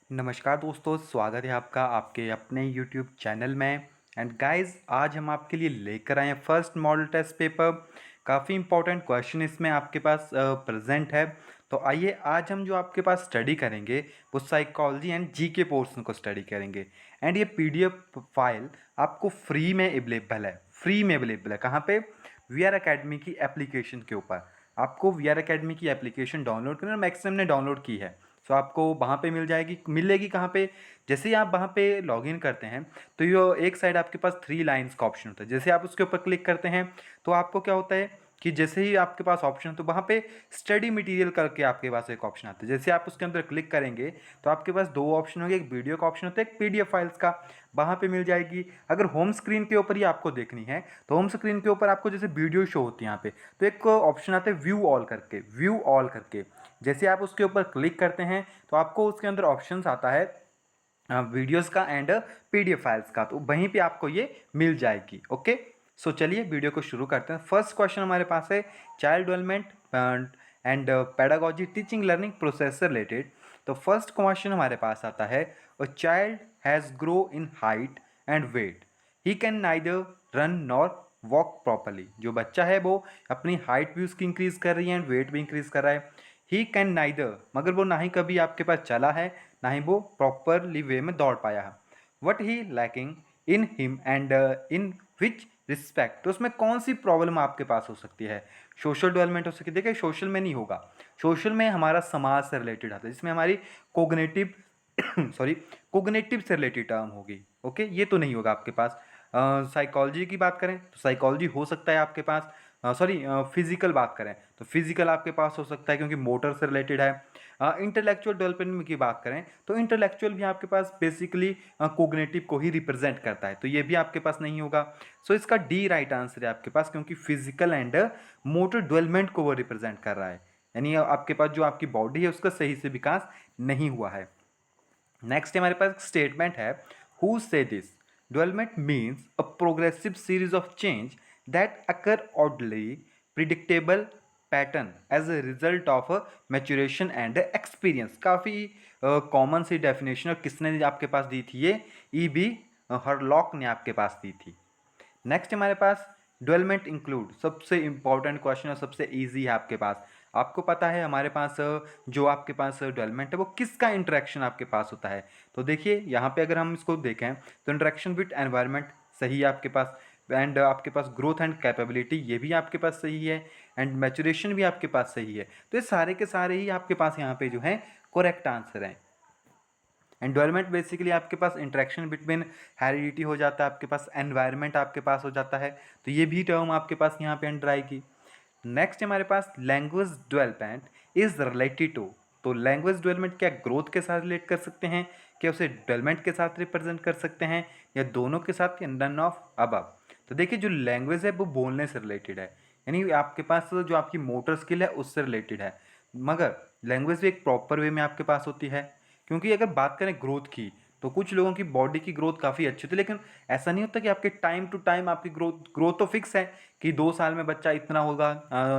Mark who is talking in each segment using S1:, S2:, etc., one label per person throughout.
S1: नमस्कार दोस्तों, स्वागत है आपका आपके अपने यूट्यूब चैनल में। एंड गाइस, आज हम आपके लिए लेकर आए हैं फर्स्ट मॉडल टेस्ट पेपर। काफ़ी इंपॉर्टेंट क्वेश्चन इसमें आपके पास प्रेजेंट है। तो आइए आज हम जो आपके पास स्टडी करेंगे वो साइकोलॉजी एंड जीके पोर्शन को स्टडी करेंगे। एंड ये पीडीएफ फाइल आपको फ्री में अवेलेबल है। फ्री में अवेलेबल है कहाँ पे? वी आर अकेडमी की एप्लीकेशन के ऊपर। आपको वी आर अकेडमी की एप्लीकेशन डाउनलोड करना, मैक्सिमम ने डाउनलोड की है। सो आपको वहाँ पे मिलेगी कहाँ पे? जैसे ही आप वहाँ पे लॉगिन करते हैं तो ये एक साइड आपके पास 3 लाइन्स का ऑप्शन होता है। जैसे आप उसके ऊपर क्लिक करते हैं तो आपको क्या होता है कि जैसे ही आपके पास ऑप्शन तो वहाँ पे स्टडी मटेरियल करके आपके पास एक ऑप्शन आता है। जैसे आप उसके अंदर क्लिक करेंगे तो आपके पास 2 ऑप्शन होंगे, एक वीडियो का ऑप्शन होता है, एक पीडीएफ फाइल्स का। वहाँ पे मिल जाएगी। अगर होम स्क्रीन के ऊपर ही आपको देखनी है तो होम स्क्रीन के ऊपर आपको जैसे वीडियो शो होती है यहाँ पे, तो एक ऑप्शन आता है व्यू ऑल करके। जैसे आप उसके ऊपर क्लिक करते हैं तो आपको उसके अंदर ऑप्शंस आता है वीडियोस का एंड पीडीएफ फाइल्स का, तो वहीं पे आपको ये मिल जाएगी। ओके, सो चलिए वीडियो को शुरू करते हैं। फर्स्ट क्वेश्चन हमारे पास है child development and pedagogy teaching learning process से रिलेटेड। तो फर्स्ट क्वेश्चन हमारे पास आता है, a child has grow in height and weight, he can neither run nor walk properly. जो बच्चा है वो अपनी हाइट भी उसकी इंक्रीज कर रही है एंड वेट भी इंक्रीज कर रहा है। ही कैन नाइदर, मगर वो ना ही कभी आपके पास चला है ना ही वो प्रॉपरली वे में दौड़ पाया है। What he lacking in him and in which respect, तो उसमें कौन सी प्रॉब्लम आपके पास हो सकती है? सोशल डेवलपमेंट हो सकती है। देखिए, सोशल में नहीं होगा। सोशल में हमारा समाज से रिलेटेड आता है, जिसमें हमारी कोग्नेटिव सॉरी कोग्नेटिव से रिलेटेड टर्म होगी। ओके, ये तो नहीं होगा आपके पास। साइकोलॉजी की बात करें तो साइकोलॉजी हो सकता है आपके पास। फिजिकल बात करें तो फिजिकल आपके पास हो सकता है क्योंकि मोटर से रिलेटेड है। इंटेलेक्चुअल डेवलपमेंट की बात करें तो इंटेलेक्चुअल भी आपके पास बेसिकली कोग्नेटिव को ही रिप्रेजेंट करता है, तो ये भी आपके पास नहीं होगा। सो इसका डी राइट आंसर है आपके पास, क्योंकि फिजिकल एंड मोटर डेवलपमेंट को वो रिप्रेजेंट कर रहा है। यानी आपके पास जो आपकी बॉडी है उसका सही से विकास नहीं हुआ है। नेक्स्ट हमारे पास स्टेटमेंट है, who say this development means a progressive series of change that occur orderly predictable pattern as a result of maturation and experience. काफ़ी कॉमन सी डेफिनेशन, और किसने आपके पास दी थी? ये ई.बी. हरलॉक ने आपके पास दी थी। नेक्स्ट हमारे पास डेवलपमेंट इंक्लूड, सबसे इंपॉर्टेंट क्वेश्चन है, सबसे इजी है आपके पास। आपको पता है हमारे पास जो आपके पास डेवलपमेंट है वो किसका इंटरेक्शन आपके पास होता है? तो देखिए यहाँ पे अगर हम इसको देखें तो इंटरेक्शन विद एनवायरनमेंट सही है आपके पास, एंड आपके पास ग्रोथ एंड कैपेबिलिटी ये भी आपके पास सही है, एंड मैचुरेशन भी आपके पास सही है। तो ये सारे के सारे ही आपके पास यहाँ पे जो है करेक्ट आंसर हैं। एनवायरनमेंट बेसिकली आपके पास इंटरेक्शन बिटवीन हेरिडिटी हो जाता है, आपके पास एनवायरनमेंट आपके पास हो जाता है, तो ये भी टर्म आपके पास यहाँ पे अंडर आएगी। नेक्स्ट हमारे पास language development is related to, तो लैंग्वेज डेवलपमेंट क्या ग्रोथ के साथ रिलेट कर सकते हैं, क्या उसे डेवलपमेंट के साथ रिप्रेजेंट कर सकते हैं, या दोनों के साथ, या नन ऑफ अबव? तो देखिए, जो लैंग्वेज है वो बोलने से रिलेटेड है, यानी आपके पास जो आपकी मोटर स्किल है उससे रिलेटेड है, मगर लैंग्वेज भी एक प्रॉपर वे में आपके पास होती है। क्योंकि अगर बात करें ग्रोथ की तो कुछ लोगों की बॉडी की ग्रोथ काफ़ी अच्छी होती है, लेकिन ऐसा नहीं होता कि आपके टाइम टू टाइम आपकी ग्रोथ ग्रोथ तो फिक्स है कि 2 साल में बच्चा इतना होगा,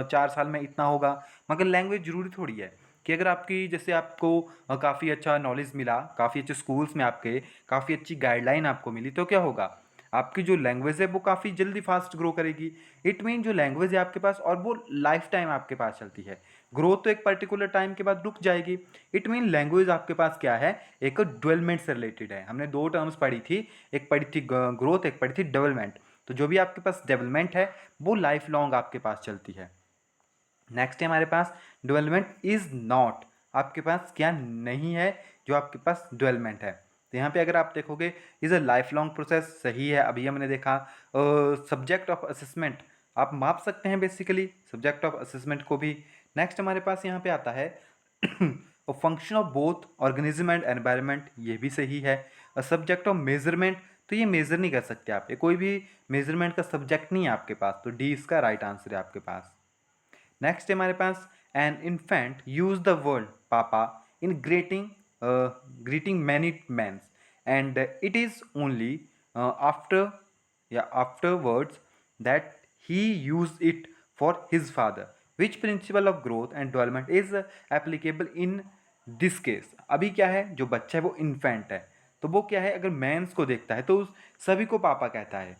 S1: 4 साल में इतना होगा। मगर लैंग्वेज जरूरी थोड़ी है कि अगर आपकी जैसे आपको काफ़ी अच्छा नॉलेज मिला, काफ़ी अच्छे स्कूल्स में आपके काफ़ी अच्छी गाइडलाइन आपको मिली, तो क्या होगा, आपकी जो लैंग्वेज है वो काफ़ी जल्दी फास्ट ग्रो करेगी। इट मीन जो लैंग्वेज है आपके पास और वो लाइफ टाइम आपके पास चलती है। ग्रोथ तो एक पर्टिकुलर टाइम के बाद रुक जाएगी। इट मीन लैंग्वेज आपके पास क्या है, एक डेवलपमेंट से रिलेटेड है। हमने 2 टर्म्स पढ़ी थी, एक पढ़ी थी ग्रोथ, एक पढ़ी थी डेवलपमेंट। तो जो भी आपके पास डेवलपमेंट है वो लाइफ लॉन्ग आपके पास चलती है। नेक्स्ट है हमारे पास डेवलपमेंट इज नॉट, आपके पास क्या नहीं है जो आपके पास डेवलपमेंट है? तो यहाँ पे अगर आप देखोगे is a life long process, सही है। अभी हमने देखा सब्जेक्ट ऑफ असेसमेंट, आप माप सकते हैं बेसिकली सब्जेक्ट ऑफ असेसमेंट को भी। नेक्स्ट हमारे पास यहाँ पे आता है function of both organism and environment, ये भी सही है। सब्जेक्ट ऑफ मेजरमेंट, तो ये मेजर नहीं कर सकते आप, ये कोई भी मेजरमेंट का सब्जेक्ट नहीं है आपके पास, तो डी इसका राइट आंसर है आपके पास। नेक्स्ट है हमारे पास an infant use the word papa in greeting many mans and it is only after या afterwards that he use it for his father, which principle of growth and development is applicable in this case अभी क्या है, जो बच्चा है वो infant है, तो वो क्या है, अगर मेंस को देखता है तो उस सभी को पापा कहता है।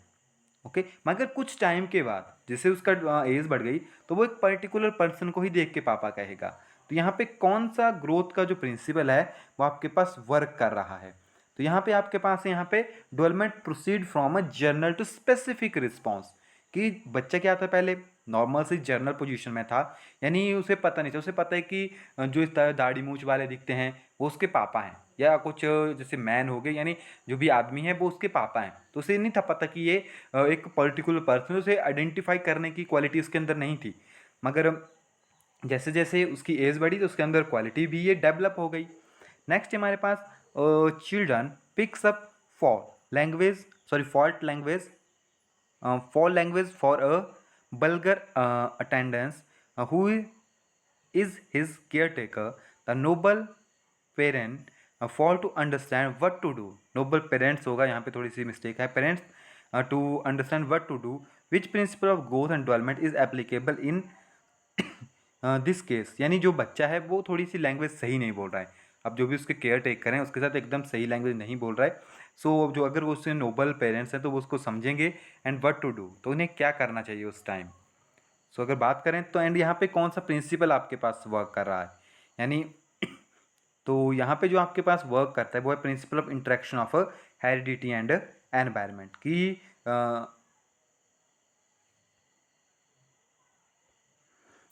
S1: ओके, मगर कुछ टाइम के बाद जैसे उसका एज बढ़ गई तो वो एक पर्टिकुलर पर्सन को ही देख के पापा कहेगा। तो यहाँ पे कौन सा ग्रोथ का जो प्रिंसिपल है वो आपके पास वर्क कर रहा है। तो यहाँ पे आपके पास है, यहाँ पे development proceed from a general to specific response, कि बच्चा क्या था पहले, नॉर्मल से जनरल पोजीशन में था, यानी उसे पता नहीं था, उसे पता है कि जो इस तरह दाढ़ी मूछ वाले दिखते हैं वो उसके पापा हैं, या कुछ जैसे मैन हो गए, यानी जो भी आदमी है वो उसके पापा हैं। तो उसे नहीं था पता कि ये एक पर्टिकुलर पर्सन, उसे आइडेंटिफाई करने की क्वालिटी उसके अंदर नहीं थी। मगर जैसे जैसे उसकी एज बढ़ी तो उसके अंदर क्वालिटी भी ये डेवलप हो गई। नेक्स्ट हमारे पास children picks up for language sorry fault language for language for a vulgar attendance who is his caretaker. The noble parent fall to understand what to do. Noble parents होगा, यहाँ पे थोड़ी सी mistake है, parents to understand what to do. Which principle of growth and development is applicable in this case, यानी जो बच्चा है वो थोड़ी सी लैंग्वेज सही नहीं बोल रहा है, अब जो भी उसके केयर टेक करें उसके साथ एकदम सही लैंग्वेज नहीं बोल रहा है। सो जो अगर वो उससे नोबल पेरेंट्स हैं तो वो उसको समझेंगे एंड व्हाट टू डू, तो उन्हें क्या करना चाहिए उस टाइम। सो अगर बात करें तो एंड यहाँ पे कौन सा प्रिंसिपल आपके पास वर्क कर रहा है, यानी तो यहाँ पे जो आपके पास वर्क करता है वो है principal of interaction of heredity and environment की।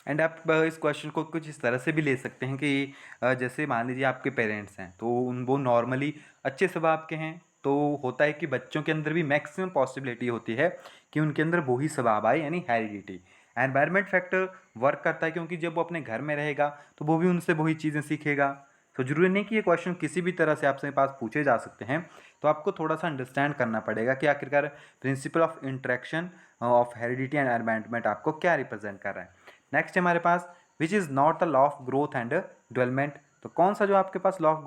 S1: एंड आप इस क्वेश्चन को कुछ इस तरह से भी ले सकते हैं कि जैसे मान लीजिए आपके पेरेंट्स हैं तो उन वो नॉर्मली अच्छे स्वभाव के हैं, तो होता है कि बच्चों के अंदर भी मैक्सिमम पॉसिबिलिटी होती है कि उनके अंदर वही स्वभाव आए, यानी हेरिडिटी। एनवायरनमेंट फैक्टर वर्क करता है क्योंकि जब वो अपने घर में रहेगा तो वो भी उनसे वही चीज़ें सीखेगा। तो जरूरी नहीं कि ये क्वेश्चन किसी भी तरह से आपसे पास पूछे जा सकते हैं, तो आपको थोड़ा सा अंडरस्टैंड करना पड़ेगा कि आखिरकार principle of interaction of heredity and environment आपको क्या रिप्रेजेंट कर रहा है। नेक्स्ट हमारे पास which is not the law of growth and development, तो कौन सा जो आपके पास law of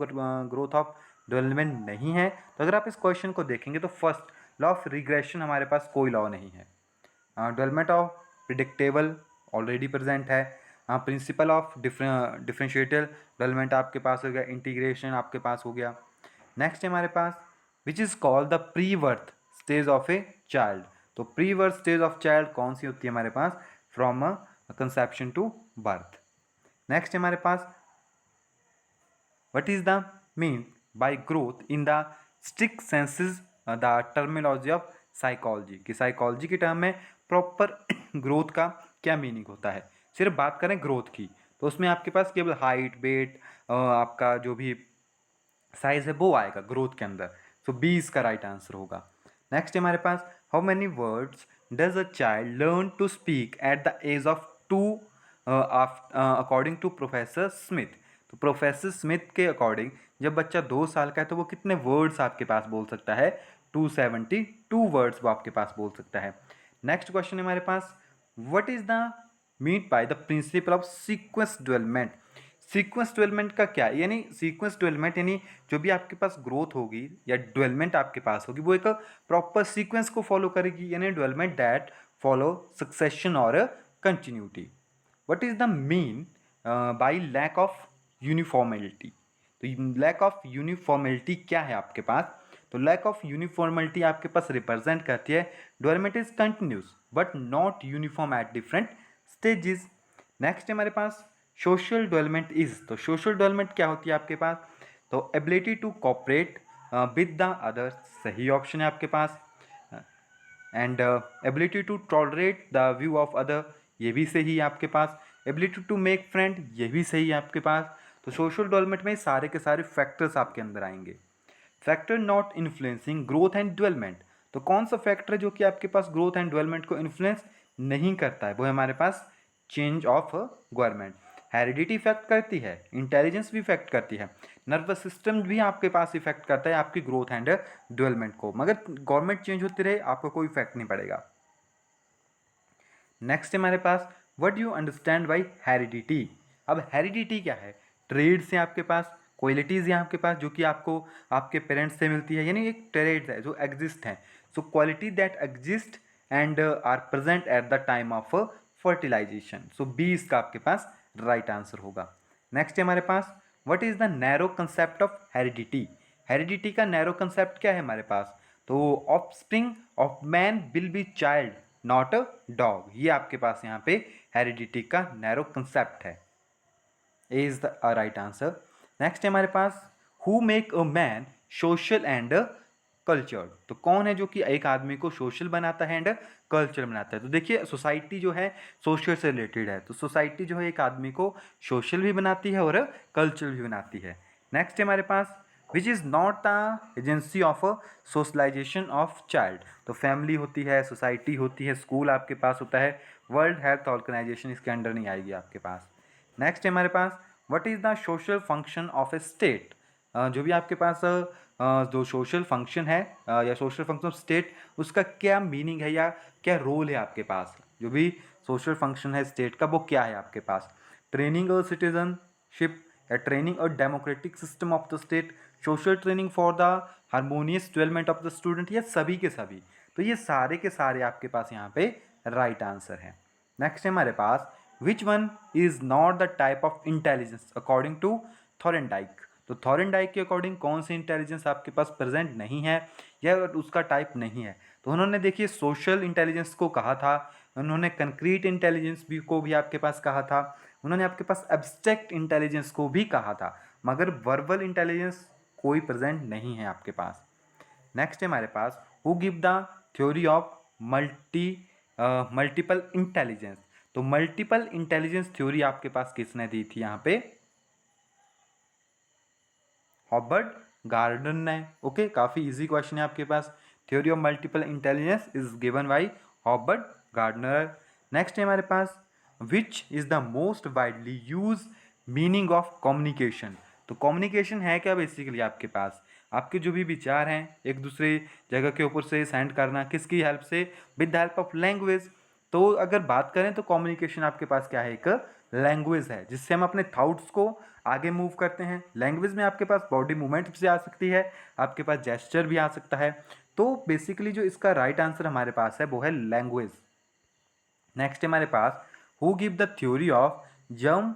S1: growth of development नहीं है। तो अगर आप इस क्वेश्चन को देखेंगे तो फर्स्ट लॉ ऑफ रिग्रेशन हमारे पास कोई लॉ नहीं है। Development of predictable already present है। प्रिंसिपल ऑफ डिफरेंशिएटल डेवलपमेंट आपके पास हो गया, इंटीग्रेशन आपके पास हो गया। नेक्स्ट हमारे पास which is called the pre birth stage of a child, तो pre birth stage of child कौन सी होती है हमारे पास, from a conception to birth. Next हमारे पास what is the mean by growth in the strict senses the terminology of psychology, कि साइकोलॉजी की टर्म में प्रॉपर ग्रोथ का क्या मीनिंग होता है। सिर्फ बात करें ग्रोथ की तो उसमें आपके पास केवल हाइट वेट आपका जो भी साइज है वो आएगा ग्रोथ के अंदर। सो बी इसका राइट आंसर होगा। नेक्स्ट हमारे पास how many words does a child learn to speak at the age of 2 according to professor Smith, तो प्रोफेसर स्मिथ के अकॉर्डिंग जब बच्चा 2 साल का है तो वो कितने वर्ड्स आपके पास बोल सकता है, 272 वर्ड्स वो आपके पास बोल सकता है। नेक्स्ट क्वेश्चन हमारे पास what is the mean by the principle of sequence development. Sequence development का क्या, यानी सीक्वेंस डेवलपमेंट यानी जो भी आपके पास ग्रोथ होगी या डेवलपमेंट आपके पास होगी वो एक प्रॉपर सीक्वेंस को फॉलो करेगी, यानी डेवलपमेंट दैट फॉलो सक्सेशन और continuity. What is the mean by lack of uniformality, तो लैक ऑफ यूनिफॉर्मेलिटी क्या है आपके पास, तो लैक ऑफ यूनिफॉर्मेलिटी आपके पास रिप्रेजेंट करती है development is continuous but not uniform at different stages. Next हमारे पास सोशल डेवलपमेंट इज, तो सोशल डेवलपमेंट क्या होती है आपके पास, तो ability to cooperate with the other, सही ऑप्शन है आपके पास। And ability to tolerate the view of other, ये भी सही है आपके पास। एबिलिटी टू मेक फ्रेंड, ये भी सही है आपके पास। तो सोशल डेवलपमेंट में सारे के सारे फैक्टर्स आपके अंदर आएंगे। Factor not influencing growth and development, तो कौन सा फैक्टर है जो कि आपके पास ग्रोथ एंड डेवलपमेंट को इन्फ्लुएंस नहीं करता है, वो है हमारे पास change of government. Heredity effect करती है, इंटेलिजेंस भी इफेक्ट करती है, नर्वस सिस्टम भी आपके पास इफेक्ट करता है आपकी ग्रोथ एंड डेवलपमेंट को, मगर गवर्नमेंट चेंज होती रहे आपको कोई इफेक्ट नहीं पड़ेगा। नेक्स्ट हमारे पास what you understand by heredity. अब हेरिडिटी क्या है, ट्रेड्स हैं आपके पास, क्वालिटीज़ हैं आपके पास जो कि आपको आपके पेरेंट्स से मिलती है, यानी एक ट्रेड्स है जो एग्जिस्ट हैं। So quality that exist and are present at the time of fertilization. So B इसका आपके पास राइट आंसर होगा। नेक्स्ट हमारे पास what is the narrow concept of heredity. Heredity का नैरो कंसेप्ट क्या है हमारे पास, तो offspring of man will be child not a dog, ये आपके पास यहाँ पे हेरिडिटी का नैरो कंसेप्ट है। A is the right answer. Next है हमारे पास who make a man social and cultured, तो कौन है जो कि एक आदमी को सोशल बनाता है एंड कल्चर बनाता है। तो देखिए सोसाइटी जो है सोशल से रिलेटेड है, तो सोसाइटी जो है एक आदमी को सोशल भी बनाती है और कल्चर भी बनाती है। नेक्स्ट है हमारे पास which is not the agency of socialization of child, तो फैमिली होती है, सोसाइटी होती है, स्कूल आपके पास होता है, वर्ल्ड हेल्थ ऑर्गेनाइजेशन इसके अंडर नहीं आएगी आपके पास। नेक्स्ट है हमारे पास what is the social function of a state, जो भी आपके पास जो सोशल फंक्शन है या सोशल फंक्शन ऑफ स्टेट, उसका क्या मीनिंग है या क्या रोल है आपके पास, जो भी सोशल फंक्शन है स्टेट का वो क्या है आपके पास। ट्रेनिंग और सिटीजनशिप या ट्रेनिंग और democratic system of the state, social training for the harmonious development of the student, ये सभी के सभी, तो ये सारे के सारे आपके पास यहाँ पे राइट आंसर है। नेक्स्ट है हमारे पास which one is not the type of intelligence according to Thorndike, तो थॉरेनडाइक के अकॉर्डिंग कौन सी इंटेलिजेंस आपके पास प्रेजेंट नहीं है या उसका टाइप नहीं है, तो उन्होंने देखिए सोशल इंटेलिजेंस को कहा था, उन्होंने कंक्रीट इंटेलिजेंस भी को भी आपके पास कहा था, उन्होंने आपके पास एब्स्ट्रैक्ट इंटेलिजेंस को भी कहा था, मगर वर्बल इंटेलिजेंस कोई प्रेजेंट नहीं है आपके पास। नेक्स्ट है हमारे पास who give the theory of multiple intelligence, तो मल्टीपल इंटेलिजेंस थ्योरी आपके पास किसने दी थी यहाँ पे, हॉबर्ट गार्डनर ने। ओके, काफी इजी क्वेश्चन है आपके पास। Theory of multiple intelligence is given by Howard Gardner. Next है हमारे पास which is the most widely use meaning of communication, तो कम्युनिकेशन है क्या बेसिकली आपके पास, आपके जो भी विचार हैं एक दूसरे जगह के ऊपर से सेंड करना, किसकी हेल्प से, with the help of language. तो अगर बात करें तो कम्युनिकेशन आपके पास क्या है, एक लैंग्वेज है जिससे हम अपने थॉट्स को आगे मूव करते हैं। लैंग्वेज में आपके पास बॉडी मूवमेंट भी आ सकती है, आपके पास जेस्चर भी आ सकता है, तो बेसिकली जो इसका राइट आंसर हमारे पास है वो है लैंग्वेज। नेक्स्ट हमारे पास who give the theory of germ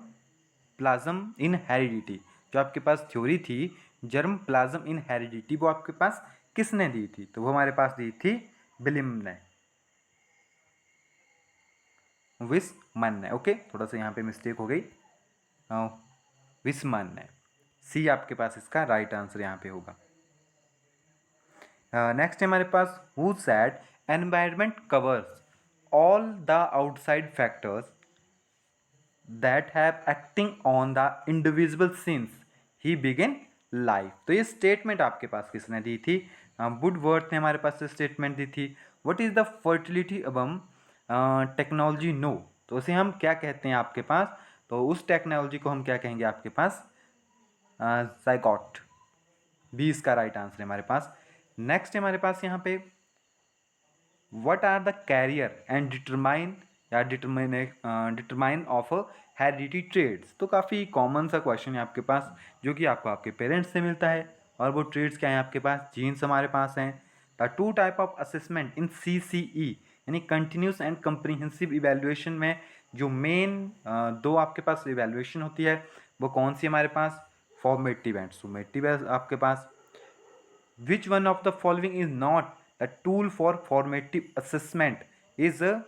S1: plasm in heredity, जो आपके पास थ्योरी थी जर्म प्लाज्म इन हेरिडिटी वो आपके पास किसने दी थी, तो वो हमारे पास दी थी विलियम ने, विस्मन ने। ओके, थोड़ा सा यहाँ पे मिस्टेक हो गई, विस्मन ने, सी आपके पास इसका राइट आंसर यहाँ पे होगा। नेक्स्ट है हमारे पास who said environment covers all the outside factors that have acting on the individual since he begin life, तो ये स्टेटमेंट आपके पास किसने दी थी, वुडवर्थ ने हमारे पास स्टेटमेंट दी थी। व्हाट इज द फर्टिलिटी एवं टेक्नोलॉजी नो, तो उसे हम क्या कहते हैं आपके पास, तो उस टेक्नोलॉजी को हम क्या कहेंगे आपके पास, साइकॉट, बी इसका राइट आंसर है हमारे पास। नेक्स्ट है हमारे पास यहाँ पे what are the carrier and determine या डिटरमाइन ऑफ हेरिडिटी ट्रेड्स, तो काफ़ी कॉमन सा क्वेश्चन है आपके पास जो कि आपको आपके पेरेंट्स से मिलता है, और वो ट्रेड्स क्या है आपके पास, जीन्स हमारे पास हैं। The two type of assessment in CCE यानी कंटिन्यूस एंड कंप्रीहेंसिव इवेल्युएशन में जो मेन दो आपके पास इवेल्युएशन होती है वो कौन सी हमारे पास, फॉर्मेटिव एंड सुमेटिव है आपके पास। Which one of the following is not a tool for formative assessment is a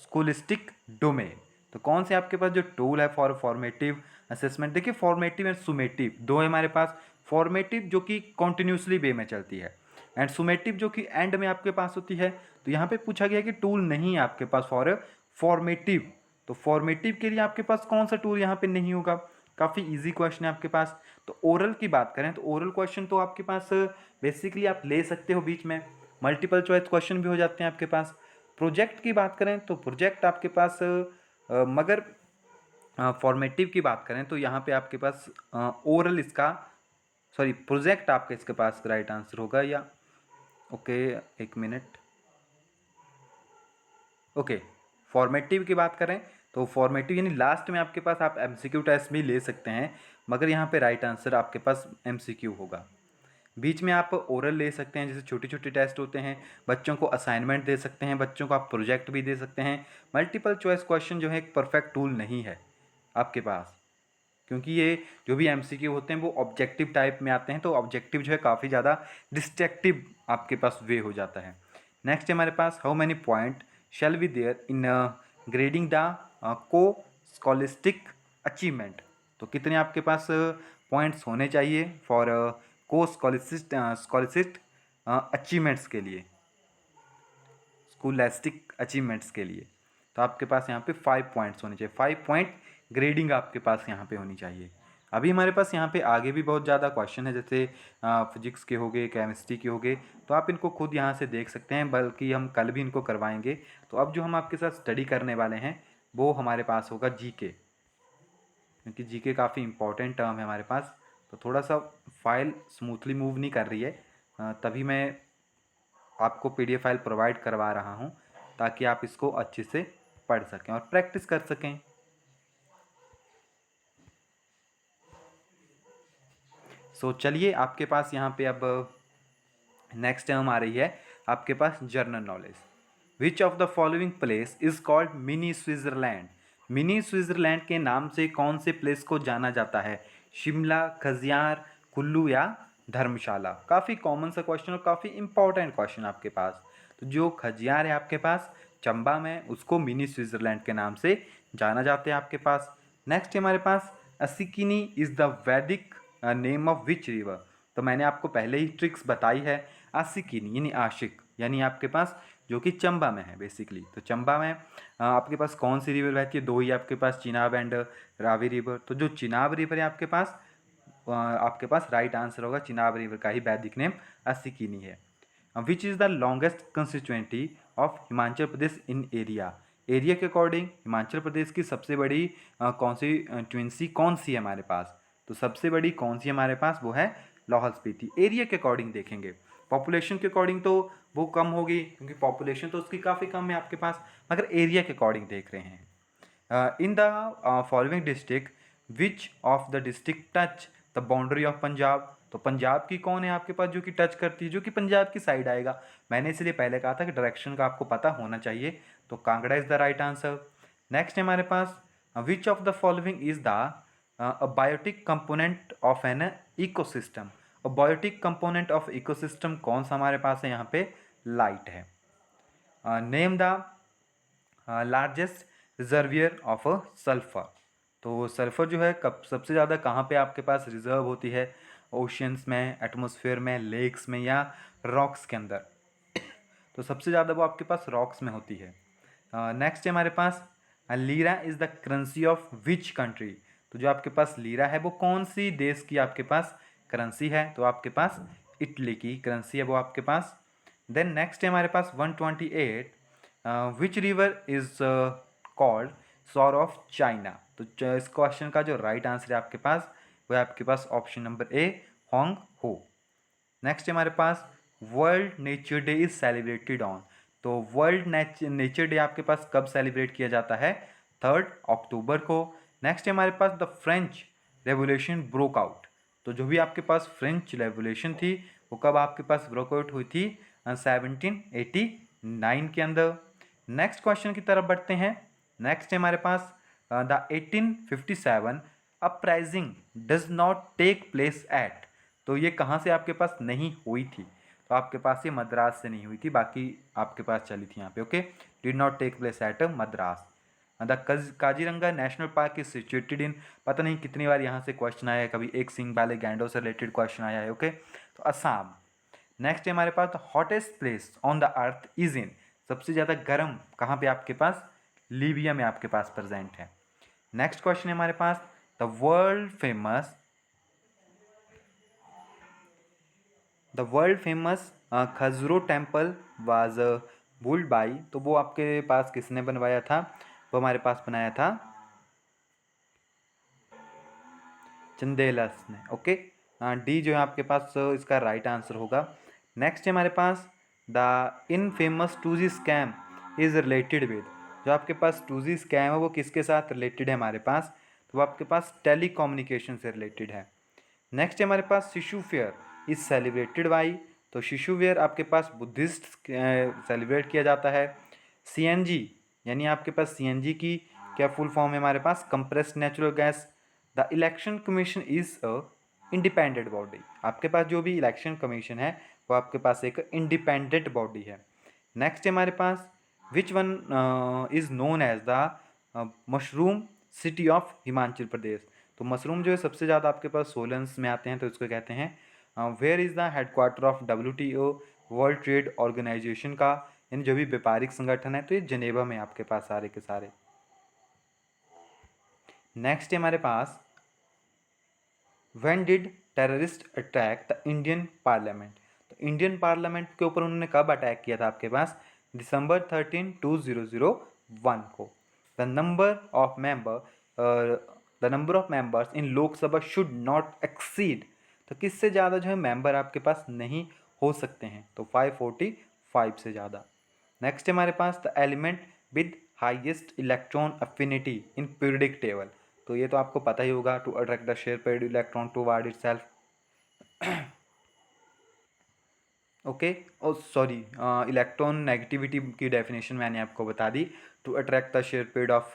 S1: scholastic domain, तो कौन से आपके पास जो टूल है फॉर फॉर्मेटिव असेसमेंट, देखिए फॉर्मेटिव एंड सुमेटिव दो है हमारे पास, फॉर्मेटिव जो कि कॉन्टिन्यूसली वे में चलती है एंड सुमेटिव जो कि एंड में आपके पास होती है, तो यहाँ पे पूछा गया कि टूल नहीं है आपके पास फॉर फॉर्मेटिव, तो फॉर्मेटिव के लिए आपके पास कौन सा टूल यहाँ पे नहीं होगा, काफ़ी इजी क्वेश्चन है आपके पास। तो ओरल की बात करें तो ओरल क्वेश्चन तो आपके पास बेसिकली आप ले सकते हो बीच में, मल्टीपल चॉइस क्वेश्चन भी हो जाते हैं आपके पास। प्रोजेक्ट की बात करें तो प्रोजेक्ट आपके पास मगर फॉर्मेटिव की बात करें तो यहाँ पे आपके पास ओरल इसका सॉरी प्रोजेक्ट आपके इसके पास राइट आंसर होगा, या ओके एक मिनट, ओके फॉर्मेटिव की बात करें तो फॉर्मेटिव यानी लास्ट में आपके पास आप MCQ टेस्ट भी ले सकते हैं, मगर यहाँ पे राइट आंसर आपके पास MCQ होगा। बीच में आप ओरल ले सकते हैं, जैसे छोटे छोटे टेस्ट होते हैं, बच्चों को असाइनमेंट दे सकते हैं, बच्चों को आप प्रोजेक्ट भी दे सकते हैं। मल्टीपल चॉइस क्वेश्चन जो है एक परफेक्ट टूल नहीं है आपके पास। क्योंकि ये जो भी एमसीक्यू होते हैं वो ऑब्जेक्टिव टाइप में आते हैं, तो ऑब्जेक्टिव जो है काफ़ी ज़्यादा डिस्ट्रक्टिव आपके पास वे हो जाता है। नेक्स्ट है हमारे पास, how many point shall be there in grading the co scholastic achievement. तो कितने आपके पास पॉइंट्स होने चाहिए फॉर को स्कॉलिस्टिक अचीवमेंट्स के लिए, स्कूलैस्टिक अचीवमेंट्स के लिए। तो आपके पास यहाँ पे 5 पॉइंट्स होने चाहिए, 5 पॉइंट ग्रेडिंग आपके पास यहाँ पे होनी चाहिए। अभी हमारे पास यहाँ पे आगे भी बहुत ज़्यादा क्वेश्चन है, जैसे फिजिक्स के हो गए, केमिस्ट्री के हो गए, तो आप इनको खुद यहाँ से देख सकते हैं, बल्कि हम कल भी इनको करवाएंगे। तो अब जो हम आपके साथ स्टडी करने वाले हैं वो हमारे पास होगा जीके, क्योंकि जीके काफ़ी इंपॉर्टेंट टर्म है हमारे पास। तो थोड़ा सा फाइल स्मूथली मूव नहीं कर रही है, तभी मैं आपको पीडीएफ फाइल प्रोवाइड करवा रहा हूँ, ताकि आप इसको अच्छे से पढ़ सकें और प्रैक्टिस कर सकें। सो चलिए, आपके पास यहाँ पे अब नेक्स्ट टर्म आ रही है आपके पास general knowledge. Which of the following place is called mini Switzerland. Mini Switzerland के नाम से कौन से प्लेस को जाना जाता है? शिमला, खजियार, कुल्लू या धर्मशाला। काफ़ी कॉमन सा क्वेश्चन और काफ़ी इंपॉर्टेंट क्वेश्चन आपके पास। तो जो खजियार है आपके पास चंबा में, उसको मिनी स्विट्जरलैंड के नाम से जाना जाता है आपके पास। नेक्स्ट है हमारे पास, असिकिनी इज द वैदिक नेम ऑफ विच रिवर। तो मैंने आपको पहले ही ट्रिक्स बताई है। आशिकिनी यानी आशिक, यानी आपके पास जो कि चंबा में है बेसिकली। तो चंबा में आपके पास कौन सी रिवर बहती है? दो ही आपके पास, चिनाब एंड रावी रिवर। तो जो चिनाब रिवर है आपके पास राइट आंसर होगा, चिनाब रिवर का ही वैदिक नेम असिकिनी है। Which is the longest constituency of Himachal Pradesh in area. Area के अकॉर्डिंग हिमाचल प्रदेश की सबसे बड़ी कॉन्स्टिट्यूएंसी कौन सी है हमारे पास? तो सबसे बड़ी कौन सी हमारे पास, वो है लाहौल स्पीति। एरिया के अकॉर्डिंग देखेंगे, पॉपुलेशन के अकॉर्डिंग तो वो कम होगी, क्योंकि पॉपुलेशन तो उसकी काफ़ी कम है आपके पास, मगर एरिया के अकॉर्डिंग देख रहे हैं। In the following district which of the district touch the boundary of Punjab. तो पंजाब की कौन है आपके पास जो कि टच करती है, जो कि पंजाब की साइड आएगा? मैंने इसलिए पहले कहा था कि डायरेक्शन का आपको पता होना चाहिए। तो Kangra is the right answer. Next है हमारे पास, which of the following is the biotic component of an ecosystem. और बायोटिक कंपोनेंट ऑफ इकोसिस्टम कौन सा हमारे पास है यहाँ पे? लाइट है। Name the largest reservoir of sulphur. तो सल्फर जो है कब सबसे ज़्यादा कहाँ पे आपके पास रिजर्व होती है? ओशियंस में, एटमॉस्फेयर में, लेक्स में या रॉक्स के अंदर? तो सबसे ज़्यादा वो आपके पास रॉक्स में होती है। नेक्स्ट है हमारे पास, lira is the currency of which country. तो जो आपके पास लीरा है वो कौन सी देश की आपके पास करेंसी है? तो आपके पास इटली की करेंसी है वो आपके पास। देन नेक्स्ट है हमारे पास 128, which river is called sorry of China. तो इस क्वेश्चन का जो राइट आंसर है आपके पास वो है आपके पास option number A, Hwang Ho. Next है हमारे पास, world nature day is celebrated on. तो वर्ल्ड नेचर डे आपके पास कब सेलिब्रेट किया जाता है? 3 अक्टूबर को। नेक्स्ट है हमारे पास, the French revolution broke out. तो जो भी आपके पास फ्रेंच रेवोल्यूशन थी वो कब आपके पास ब्रोक आउट हुई थी? 1789 के अंदर। नेक्स्ट क्वेश्चन की तरफ बढ़ते हैं। नेक्स्ट है हमारे पास, the 1857 uprising does not take place at. तो ये कहाँ से आपके पास नहीं हुई थी? तो आपके पास ये मद्रास से नहीं हुई थी, बाकी आपके पास चली थी यहाँ पे। Okay, did not take place at Madras. The Kaziranga national park is situated in, पता नहीं कितनी बार यहाँ से क्वेश्चन आया है, कभी एक सिंग वाले गैंडों से रिलेटेड क्वेश्चन आया है। ओके, तो असम। नेक्स्ट है हमारे पास, the hottest place on the earth is in. सबसे ज़्यादा गर्म कहाँ पे आपके पास? लीबिया में आपके पास प्रेजेंट है। नेक्स्ट क्वेश्चन है हमारे पास, the world famous Khajuraho temple was built by. तो वो आपके पास किसने बनवाया था? वो हमारे पास बनाया था चंदेलस ने। ओके, डी जो है आपके पास इसका राइट आंसर होगा। नेक्स्ट है हमारे पास, the infamous 2G scam is related with. जो आपके पास 2G स्कैम है वो किसके साथ रिलेटेड है हमारे पास? तो वो आपके पास टेली कम्युनिकेशन से रिलेटेड है। नेक्स्ट है हमारे पास, शिशु फेयर इज सेलिब्रेटेड बाई। तो शिशु फेयर आपके पास बुद्धिस्ट सेलिब्रेट किया जाता है। CNG यानी आपके पास CNG की क्या फुल फॉर्म है हमारे पास? Compressed natural gas. The election commission is a independent body. आपके पास जो भी इलेक्शन कमीशन है वो आपके पास एक इंडिपेंडेंट बॉडी है। नेक्स्ट है हमारे पास which one is known as the mushroom city of Himachal Pradesh. तो मशरूम जो है सबसे ज़्यादा आपके पास सोलन्स में आते हैं, तो इसको कहते हैं where is the headquarter of WTO world trade organisation का, यानी जो भी व्यापारिक संगठन है, तो ये जनेवा में आपके पास सारे के सारे। नेक्स्ट है हमारे पास when did terrorist attack the Indian parliament. तो इंडियन पार्लियामेंट के ऊपर उन्होंने कब अटैक किया था आपके पास? दिसंबर 13, 2001 को। The number of members in Lok Sabha should not exceed. तो किससे ज़्यादा जो है मेंबर आपके पास नहीं हो सकते हैं? तो 545 से ज़्यादा। नेक्स्ट है हमारे पास the element with highest electron affinity in periodic table. तो ये तो आपको पता ही होगा, to attract the shared pair electron toward itself. Okay, oh sorry, electron negativity की डेफिनेशन मैंने आपको बता दी, to attract the shared pair of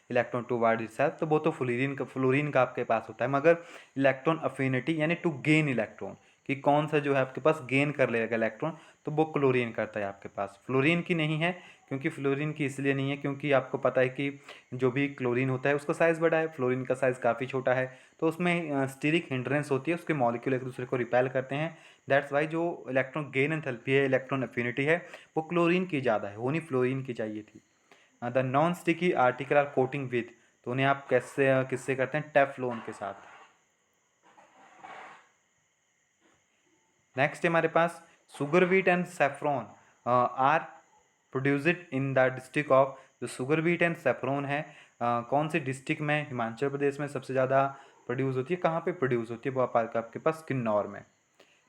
S1: electron toward itself. तो वो तो फ्लोरीन का आपके पास होता है, मगर इलेक्ट्रॉन अफिनिटी यानी टू गेन इलेक्ट्रॉन, कि कौन सा जो है आपके पास गेन कर लेगा इलेक्ट्रॉन, तो वो क्लोरीन करता है आपके पास। फ्लोरीन की नहीं है, क्योंकि फ्लोरीन की इसलिए नहीं है क्योंकि आपको पता है कि जो भी क्लोरीन होता है उसका साइज़ बड़ा है, फ्लोरीन का साइज़ काफ़ी छोटा है, तो उसमें स्टीरिक हिंड्रेंस होती है, उसके मॉलिक्यूल एक दूसरे को रिपेल करते हैं। दैट्स वाई जो इलेक्ट्रॉन गेन एंथैल्पी है, इलेक्ट्रॉन अफिनिटी है, वो क्लोरीन की ज़्यादा है, होनी फ्लोरीन की चाहिए थी। The non sticky article are coating with, तो उन्हें आप कैसे किससे करते हैं? टेफ्लॉन के साथ। नेक्स्ट है हमारे पास sugar beet and saffron are produced in the district of. जो शुगर बीट एंड सेफ्रॉन है कौन से डिस्ट्रिक्ट में? हिमाचल प्रदेश में सबसे ज़्यादा प्रोड्यूस होती है। कहाँ पे प्रोड्यूस होती है? वो आपके पास किन्नौर में।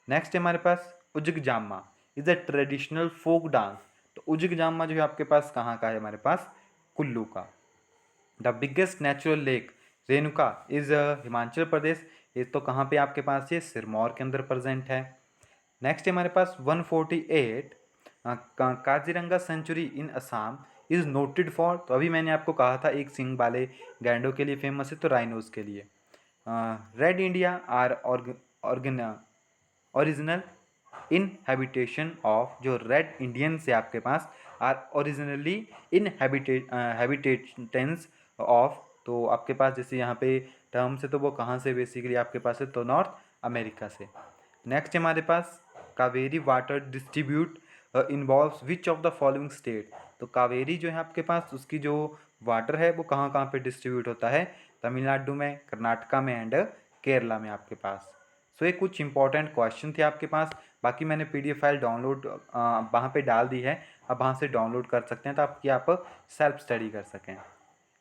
S1: नेक्स्ट है हमारे पास Ujag Jama is a traditional folk dance. तो उजग जामा जो है आपके पास कहाँ का है? हमारे पास कुल्लू का। The biggest natural lake Renuka is Himachal Pradesh. ये तो कहाँ पे आपके पास? ये सिरमौर के अंदर प्रेजेंट है। नेक्स्ट है हमारे पास 148 Kaziranga sanctuary in Assam is noted for. तो अभी मैंने आपको कहा था एक सिंग वाले गैंडों के लिए फेमस है, तो राइनोज के लिए। Red India are original in habitation of. जो रेड इंडियंस है आपके पास are originally in habitations of. तो आपके पास जैसे यहाँ पे टर्म से, तो वो कहाँ से बेसिकली आपके पास है? तो नॉर्थ अमेरिका से। नेक्स्ट हमारे पास Kaveri water distribute involves which of the following state. तो कावेरी जो है आपके पास, उसकी जो वाटर है वो कहाँ कहाँ पे डिस्ट्रीब्यूट होता है? तमिलनाडु में, कर्नाटका में एंड केरला में आपके पास। सो ये कुछ इंपॉर्टेंट क्वेश्चन थे आपके पास। बाकी मैंने PDF फाइल डाउनलोड वहाँ पे डाल दी है, अब वहाँ से डाउनलोड कर सकते हैं, ताकि आप सेल्फ स्टडी कर सकें।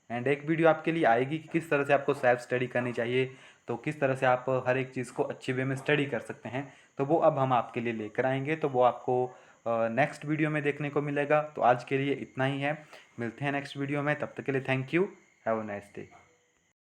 S1: एंड एक वीडियो आपके लिए आएगी कि किस तरह से आपको सेल्फ स्टडी करनी चाहिए, तो किस तरह से आप हर एक चीज़ को अच्छे वे में स्टडी कर सकते हैं, तो वो अब हम आपके लिए लेकर आएंगे। तो वो आपको नेक्स्ट वीडियो में देखने को मिलेगा। तो आज के लिए इतना ही है, मिलते हैं नेक्स्ट वीडियो में, तब तक के लिए thank you, have a nice day.